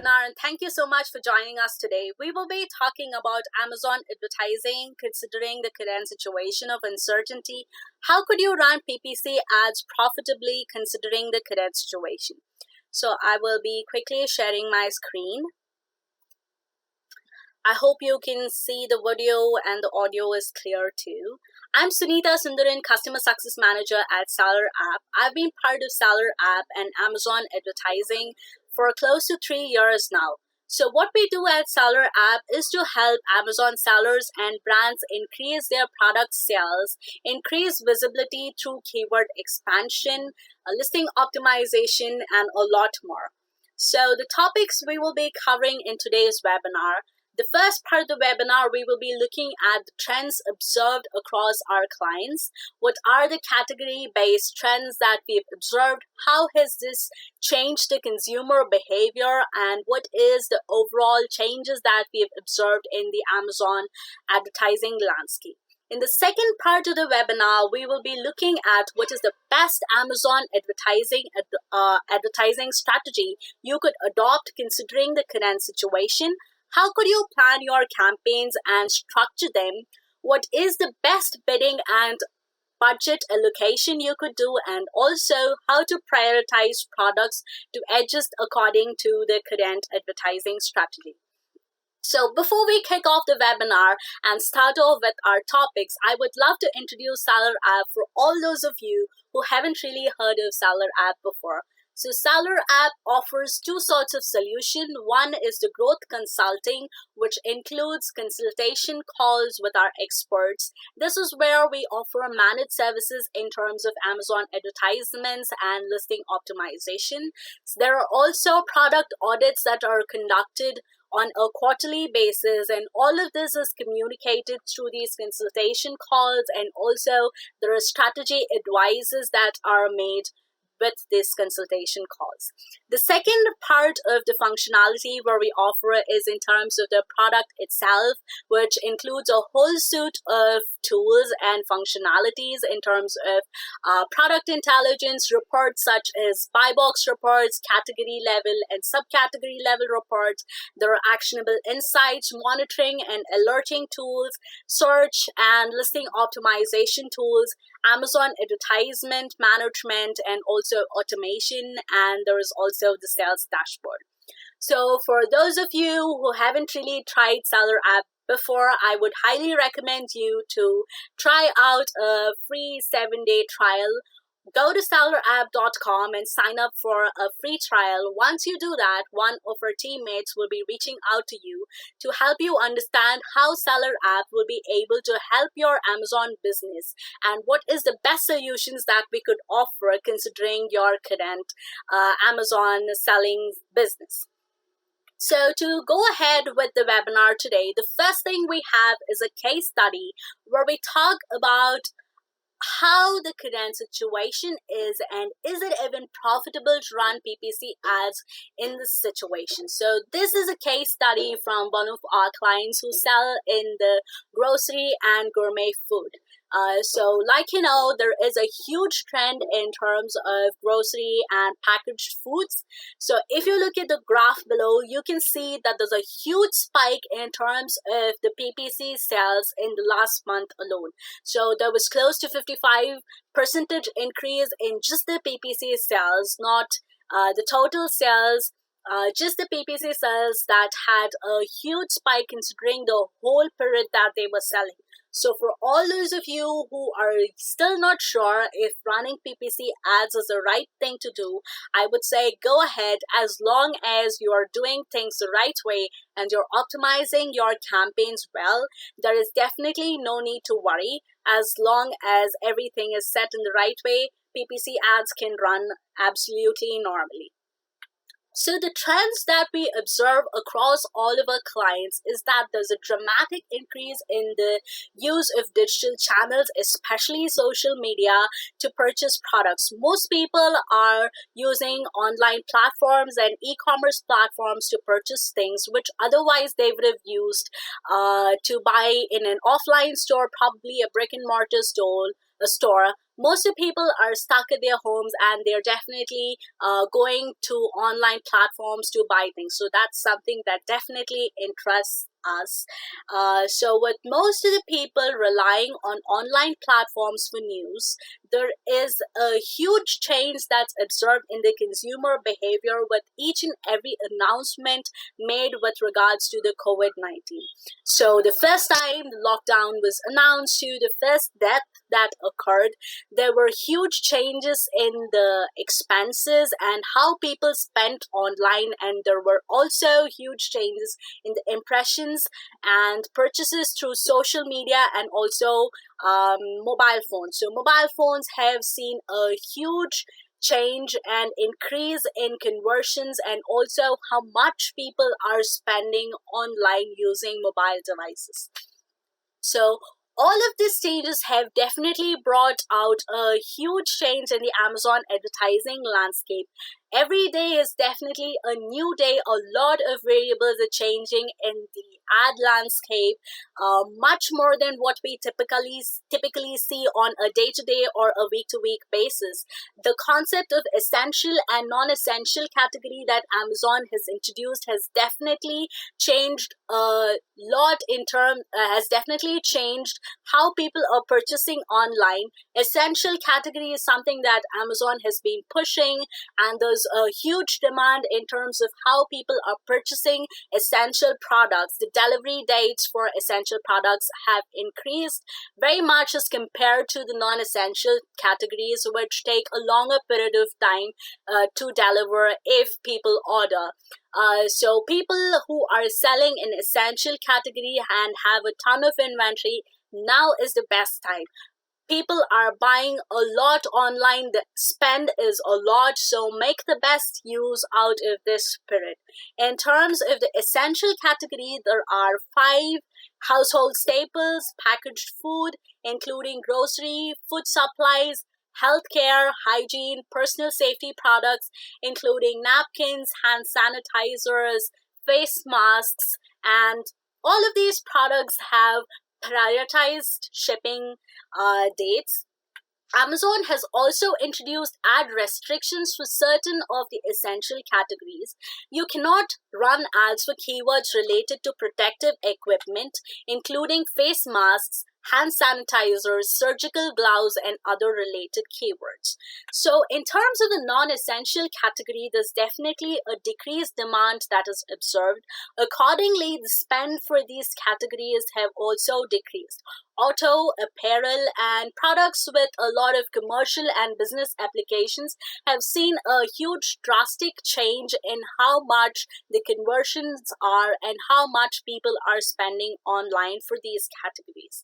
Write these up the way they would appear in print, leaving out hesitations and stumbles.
webinar, and thank you so much for joining us today. We will be talking about Amazon advertising, considering the current situation of uncertainty. How could you run PPC ads profitably considering the current situation? So I will be quickly sharing my screen. I hope you can see the video and the audio is clear too. I'm Sunita Sundaran, Customer Success Manager at SellerApp. I've been part of SellerApp and Amazon advertising for close to 3 years now. So what we do at SellerApp is to help Amazon sellers and brands increase their product sales, increase visibility through keyword expansion, listing optimization, and a lot more. So the topics we will be covering in today's webinar. The first part of the webinar, we will be looking at the trends observed across our clients. What are the category-based trends that we've observed? How has this changed the consumer behavior? And what is the overall changes that we've observed in the Amazon advertising landscape? In the second part of the webinar, we will be looking at what is the best Amazon advertising strategy you could adopt considering the current situation. How could you plan your campaigns and structure them? What is the best bidding and budget allocation you could do? And also how to prioritize products to adjust according to the current advertising strategy. So before we kick off the webinar and start off with our topics, I would love to introduce SellerApp for all those of you who haven't really heard of SellerApp before. So SellerApp offers two sorts of solution. One is the growth consulting, which includes consultation calls with our experts. This is where we offer managed services in terms of Amazon advertisements and listing optimization. So there are also product audits that are conducted on a quarterly basis, and all of this is communicated through these consultation calls, and also there are strategy advices that are made with these consultation calls. The second part of the functionality where we offer is in terms of the product itself, which includes a whole suite of tools and functionalities in terms of product intelligence reports such as buy box reports, category level and subcategory level reports. There are actionable insights, monitoring and alerting tools, search and listing optimization tools, Amazon advertisement management, and also automation, and there is also the sales dashboard. So for those of you who haven't really tried SellerApp before, I would highly recommend you to try out a free 7-day trial. Go to SellerApp.com and sign up for a free trial. Once you do that, one of our teammates will be reaching out to you to help you understand how SellerApp will be able to help your Amazon business and what is the best solutions that we could offer considering your current Amazon selling business. So to go ahead with the webinar today, the first thing we have is a case study where we talk about how the current situation is and is it even profitable to run PPC ads in this situation. So this is a case study from one of our clients who sell in the grocery and gourmet food. So like you know, there is a huge trend in terms of grocery and packaged foods. So if you look at the graph below, you can see that there's a huge spike in terms of the PPC sales in the last month alone. So there was close to 55% increase in just the PPC sales, not the total sales. Just the PPC sales that had a huge spike considering the whole period that they were selling. So for all those of you who are still not sure if running PPC ads is the right thing to do, I would say go ahead as long as you are doing things the right way and you're optimizing your campaigns well. There is definitely no need to worry. As long as everything is set in the right way, PPC ads can run absolutely normally. So the trends that we observe across all of our clients is that there's a dramatic increase in the use of digital channels, especially social media, to purchase products. Most people are using online platforms and e-commerce platforms to purchase things which otherwise they would have used to buy in an offline store, probably a brick and mortar store, a store, most of the people are stuck at their homes, and they're definitely going to online platforms to buy things. So that's something that definitely interests us. So with most of the people relying on online platforms for news, there is a huge change that's observed in the consumer behavior with each and every announcement made with regards to the COVID-19. So the first time the lockdown was announced to the first death that occurred, there were huge changes in the expenses and how people spent online, and there were also huge changes in the impressions and purchases through social media and also mobile phones. So mobile phones have seen a huge change and increase in conversions, and also how much people are spending online using mobile devices. So all of these changes have definitely brought out a huge change in the Amazon advertising landscape. Every day is definitely a new day. A lot of variables are changing in the ad landscape, much more than what we typically see on a day-to-day or a week-to-week basis. The concept of essential and non-essential category that Amazon has introduced has definitely changed a lot has definitely changed how people are purchasing online. Essential category is something that Amazon has been pushing, and there's a huge demand in terms of how people are purchasing essential products. The delivery dates for essential products have increased very much as compared to the non-essential categories, which take a longer period of time to deliver if people order. So people who are selling in essential category and have a ton of inventory, now is the best time. People are buying a lot online. The spend is a lot, so make the best use out of this period. In terms of the essential category, there are 5 household staples, packaged food, including grocery, food supplies, healthcare, hygiene, personal safety products, including napkins, hand sanitizers, face masks, and all of these products have prioritized shipping dates. Amazon has also introduced ad restrictions for certain of the essential categories. You cannot run ads for keywords related to protective equipment, including face masks, hand sanitizers, surgical gloves, and other related keywords. So in terms of the non-essential category, there's definitely a decreased demand that is observed. Accordingly, the spend for these categories have also decreased. Auto, apparel, and products with a lot of commercial and business applications have seen a huge drastic change in how much the conversions are and how much people are spending online for these categories.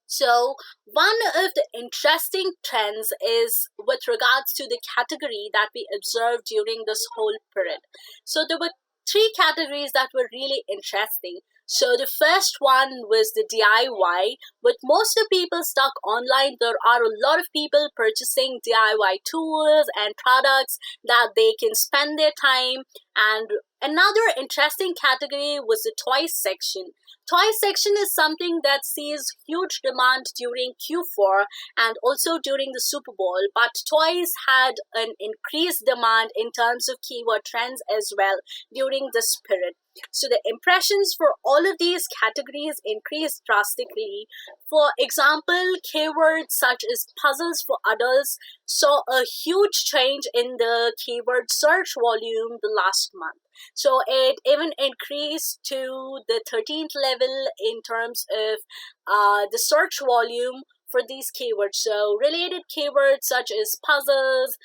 So one of the interesting trends is with regards to the category that we observed during this whole period. So there were 3 categories that were really interesting. So the first one was the DIY. With most of the people stuck online, there are a lot of people purchasing DIY tools and products that they can spend their time. And another interesting category was the toys section. Toy section is something that sees huge demand during Q4 and also during the Super Bowl, but toys had an increased demand in terms of keyword trends as well during this period. So the impressions for all of these categories increased drastically. For example, keywords such as puzzles for adults saw a huge change in the keyword search volume the last month. So it even increased to the 13th level in terms of the search volume for these keywords. So related keywords such as puzzles,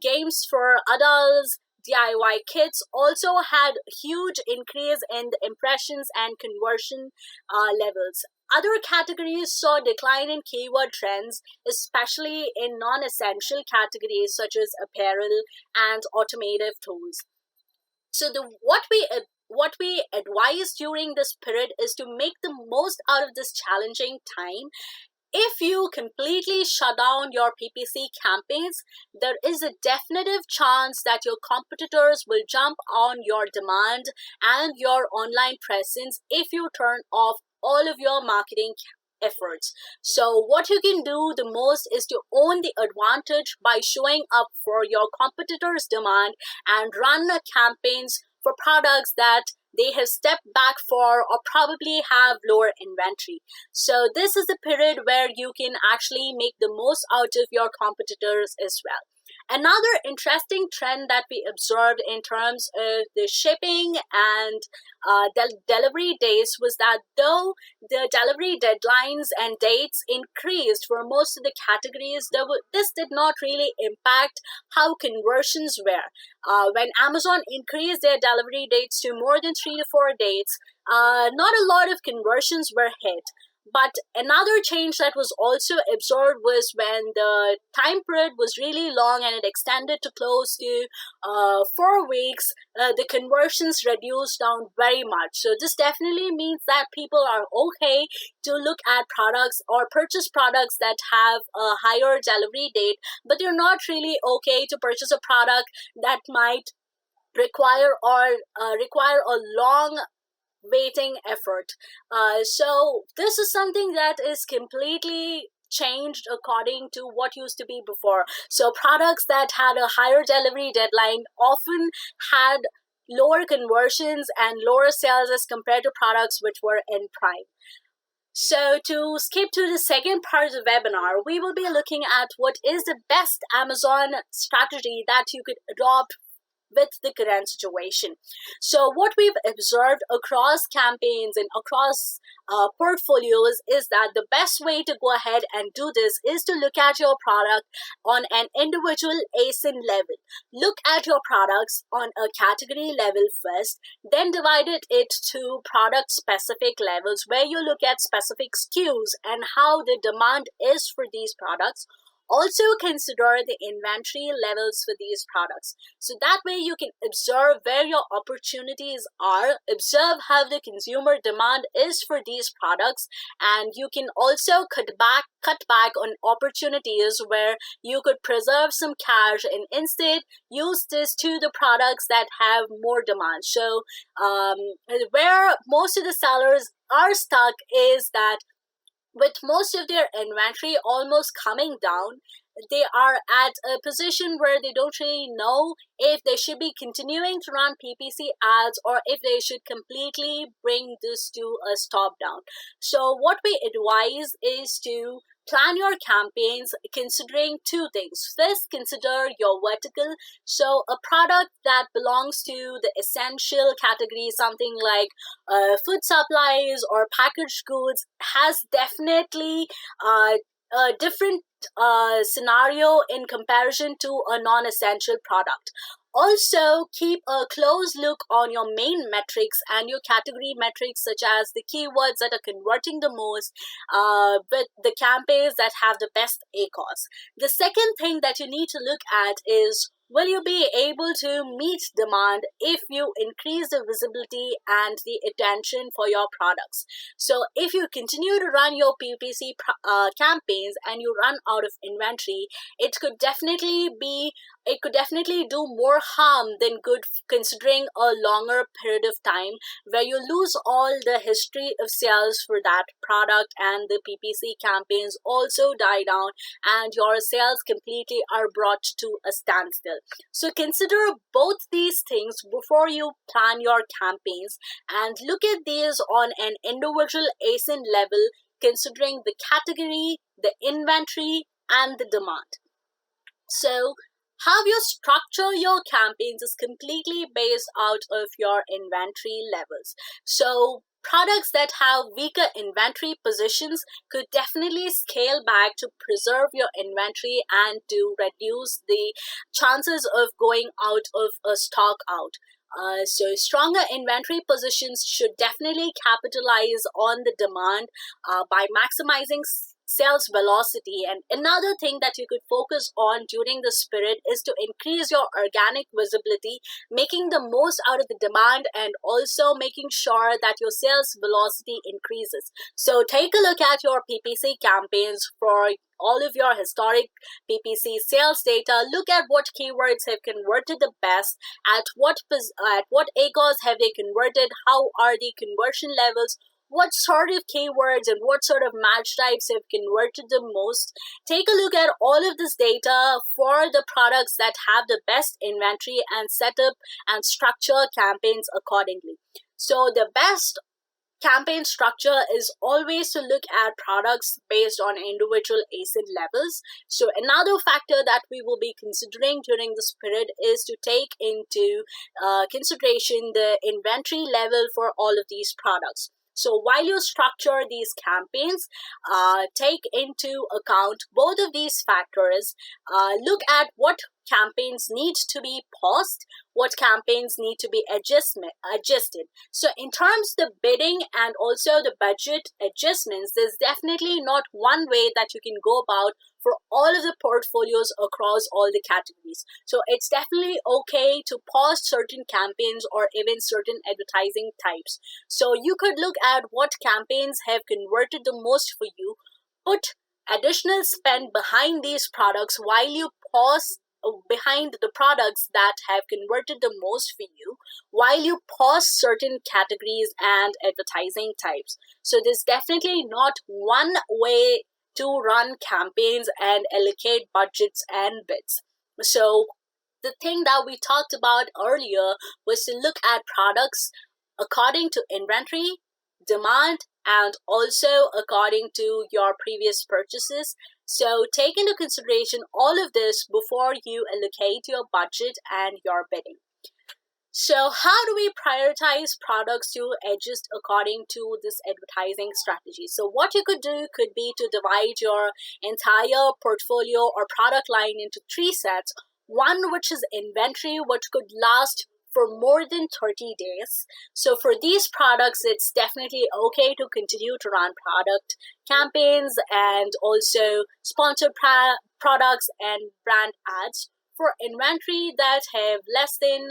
games for adults, DIY kits also had huge increase in the impressions and conversion levels. Other categories saw decline in keyword trends, especially in non-essential categories such as apparel and automotive tools. So what we advise during this period is to make the most out of this challenging time. If you completely shut down your PPC campaigns, there is a definitive chance that your competitors will jump on your demand and your online presence if you turn off all of your marketing efforts. So what you can do the most is to own the advantage by showing up for your competitors' demand and run campaigns for products that they have stepped back for or probably have lower inventory. So this is the period where you can actually make the most out of your competitors as well. Another interesting trend that we observed in terms of the shipping and delivery days was that though the delivery deadlines and dates increased for most of the categories, this did not really impact how conversions were. When Amazon increased their delivery dates to more than 3 to 4 dates, not a lot of conversions were hit. But another change that was also observed was when the time period was really long and it extended to close to 4 weeks, the conversions reduced down very much. So this definitely means that people are okay to look at products or purchase products that have a higher delivery date, but they're not really okay to purchase a product that might require a long waiting effort. So this is something that is completely changed according to what used to be before. So products that had a higher delivery deadline often had lower conversions and lower sales as compared to products which were in prime. So to skip to the second part of the webinar, we will be looking at what is the best Amazon strategy that you could adopt with the current situation. So what we've observed across campaigns and across portfolios is that the best way to go ahead and do this is to look at your product on an individual ASIN level. Look at your products on a category level first, then divide it to product specific levels where you look at specific SKUs and how the demand is for these products. Also consider the inventory levels for these products. So that way you can observe where your opportunities are, observe how the consumer demand is for these products, and you can also cut back on opportunities where you could preserve some cash and instead use this to the products that have more demand. So where most of the sellers are stuck is that with most of their inventory almost coming down, they are at a position where they don't really know if they should be continuing to run PPC ads or if they should completely bring this to a stop down. So what we advise is to plan your campaigns considering two things. First, consider your vertical. So a product that belongs to the essential category, something like food supplies or packaged goods, has definitely a different scenario in comparison to a non-essential product. Also, keep a close look on your main metrics and your category metrics, such as the keywords that are converting the most, with the campaigns that have the best ACOS. The second thing that you need to look at is, will you be able to meet demand if you increase the visibility and the attention for your products? So if you continue to run your PPC campaigns and you run out of inventory, it could definitely do more harm than good, considering a longer period of time where you lose all the history of sales for that product and the PPC campaigns also die down and your sales completely are brought to a standstill. So consider both these things before you plan your campaigns and look at these on an individual ASIN level, considering the category, the inventory, and the demand. So how you structure your campaigns is completely based out of your inventory levels. So products that have weaker inventory positions could definitely scale back to preserve your inventory and to reduce the chances of going out of a stock out. So stronger inventory positions should definitely capitalize on the demand by maximizing sales velocity. And another thing that you could focus on during this period is to increase your organic visibility, making the most out of the demand and also making sure that your sales velocity increases. So take a look at your PPC campaigns for all of your historic PPC sales data. Look at what keywords have converted the best, at what ACOS have they converted, how are the conversion levels. what sort of keywords and what sort of match types have converted the most. Take a look at all of this data for the products that have the best inventory and set up and structure campaigns accordingly. So the best campaign structure is always to look at products based on individual ASIN levels. So another factor that we will be considering during this period is to take into consideration the inventory level for all of these products. So while you structure these campaigns, take into account both of these factors. Look at what campaigns need to be paused, what campaigns need to be adjusted. So in terms of the bidding and also the budget adjustments, there's definitely not one way that you can go about for all of the portfolios across all the categories. So it's definitely okay to pause certain campaigns or even certain advertising types. So you could look at what campaigns have converted the most for you, put additional spend behind these products while you pause behind the products that have converted the most for you, while you pause certain categories and advertising types. So there's definitely not one way to run campaigns and allocate budgets and bids. So the thing that we talked about earlier was to look at products according to inventory, demand, and also according to your previous purchases. So take into consideration all of this before you allocate your budget and your bidding. So how do we prioritize products to adjust according to this advertising strategy? So what you could do could be to divide your entire portfolio or product line into three sets. One which is inventory, which could last for more than 30 days. So for these products, it's definitely okay to continue to run product campaigns and also sponsored products and brand ads. For inventory that have less than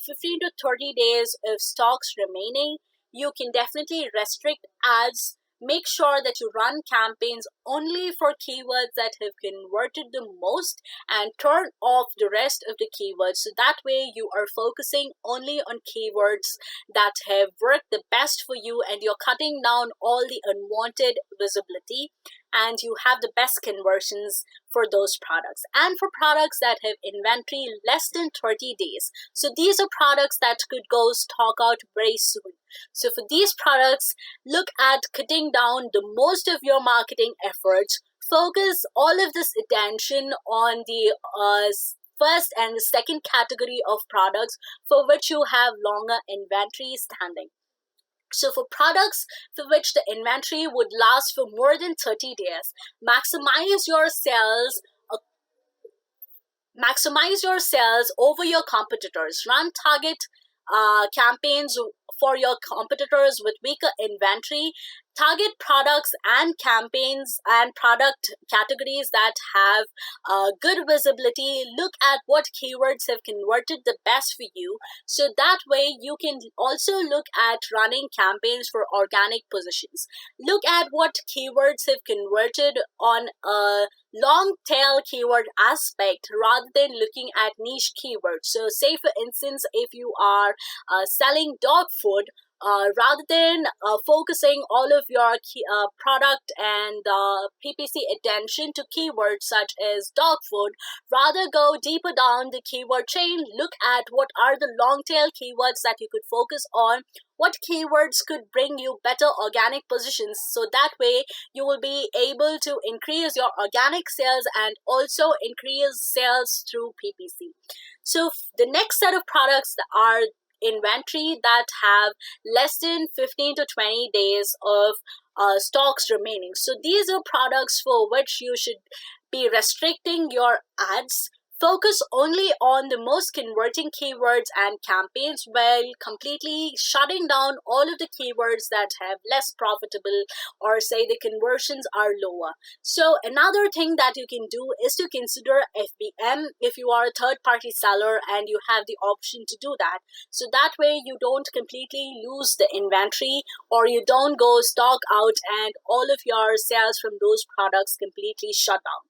15 to 30 days of stocks remaining, you can definitely restrict ads. Make sure that you run campaigns only for keywords that have converted the most and turn off the rest of the keywords. So that way you are focusing only on keywords that have worked the best for you and you're cutting down all the unwanted visibility and you have the best conversions for those products. And for products that have inventory less than 30 days. So these are products that could go stock out very soon. So for these products, look at cutting down the most of your marketing efforts. Focus all of this attention on the first and the second category of products for which you have longer inventory standing. So for products for which the inventory would last for more than 30 days, maximize your sales over your competitors. Run target campaigns for your competitors with weaker inventory. Target products and campaigns and product categories that have good visibility. Look at what keywords have converted the best for you. So that way you can also look at running campaigns for organic positions. Look at what keywords have converted on a long tail keyword aspect rather than looking at niche keywords. So say for instance, if you are selling dog food, rather than focusing all of your product and PPC attention to keywords such as dog food, rather go deeper down the keyword chain. Look at what are the long tail keywords that you could focus on. What keywords could bring you better organic positions, so that way you will be able to increase your organic sales and also increase sales through PPC. So the next set of products are inventory that have less than 15 to 20 days of stocks remaining. So these are products for which you should be restricting your ads. Focus only on the most converting keywords and campaigns while completely shutting down all of the keywords that have less profitable or say the conversions are lower. So another thing that you can do is to consider FBM if you are a third-party seller and you have the option to do that. So that way you don't completely lose the inventory or you don't go stock out and all of your sales from those products completely shut down.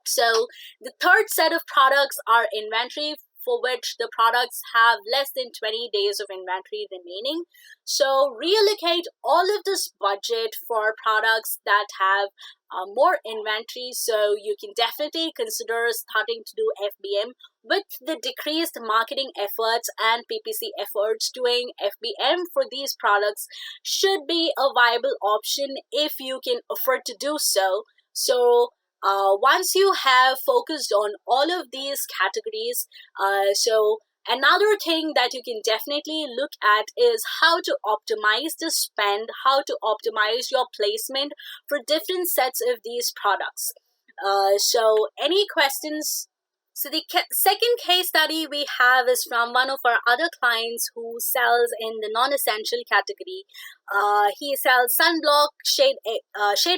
So the third set of products are inventory for which the products have less than 20 days of inventory remaining. So reallocate all of this budget for products that have more inventory. So you can definitely consider starting to do FBM. With the decreased marketing efforts and PPC efforts, doing FBM for these products should be a viable option if you can afford to do so. So once you have focused on all of these categories, so another thing that you can definitely look at is how to optimize the spend, how to optimize your placement for different sets of these products. So any questions? So the second case study we have is from one of our other clients who sells in the non-essential category. He sells sunblock, shade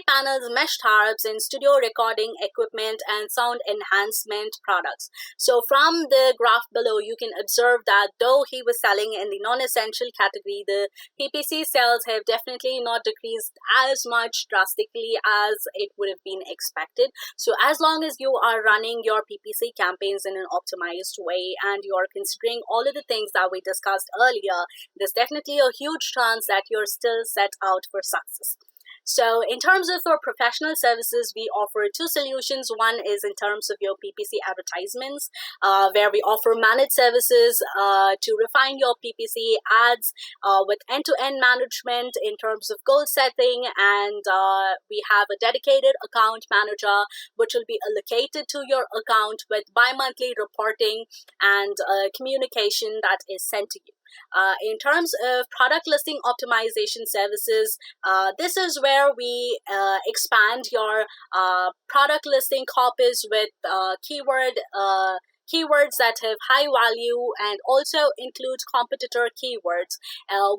panels, mesh tarps, and studio recording equipment and sound enhancement products. So from the graph below, you can observe that though he was selling in the non-essential category, the PPC sales have definitely not decreased as much drastically as it would have been expected. So as long as you are running your PPC campaigns in an optimized way and you're considering all of the things that we discussed earlier, there's definitely a huge chance that you're still set out for success. So in terms of our professional services, we offer two solutions. One is in terms of your PPC advertisements, where we offer managed services to refine your PPC ads with end-to-end management in terms of goal setting, and we have a dedicated account manager which will be allocated to your account with bi-monthly reporting and communication that is sent to you. In terms of product listing optimization services, this is where we expand your product listing copies with keywords that have high value and also include competitor keywords,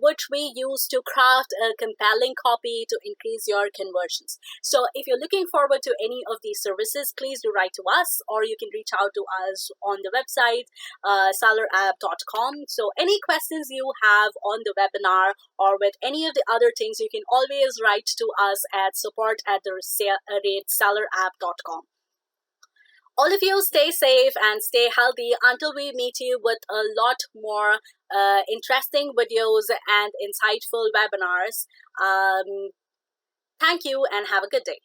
which we use to craft a compelling copy to increase your conversions. So if you're looking forward to any of these services, please do write to us, or you can reach out to us on the website SellerApp.com. So any questions you have on the webinar or with any of the other things, you can always write to us at support@SellerApp.com. All of you stay safe and stay healthy until we meet you with a lot more interesting videos and insightful webinars. Thank you and have a good day.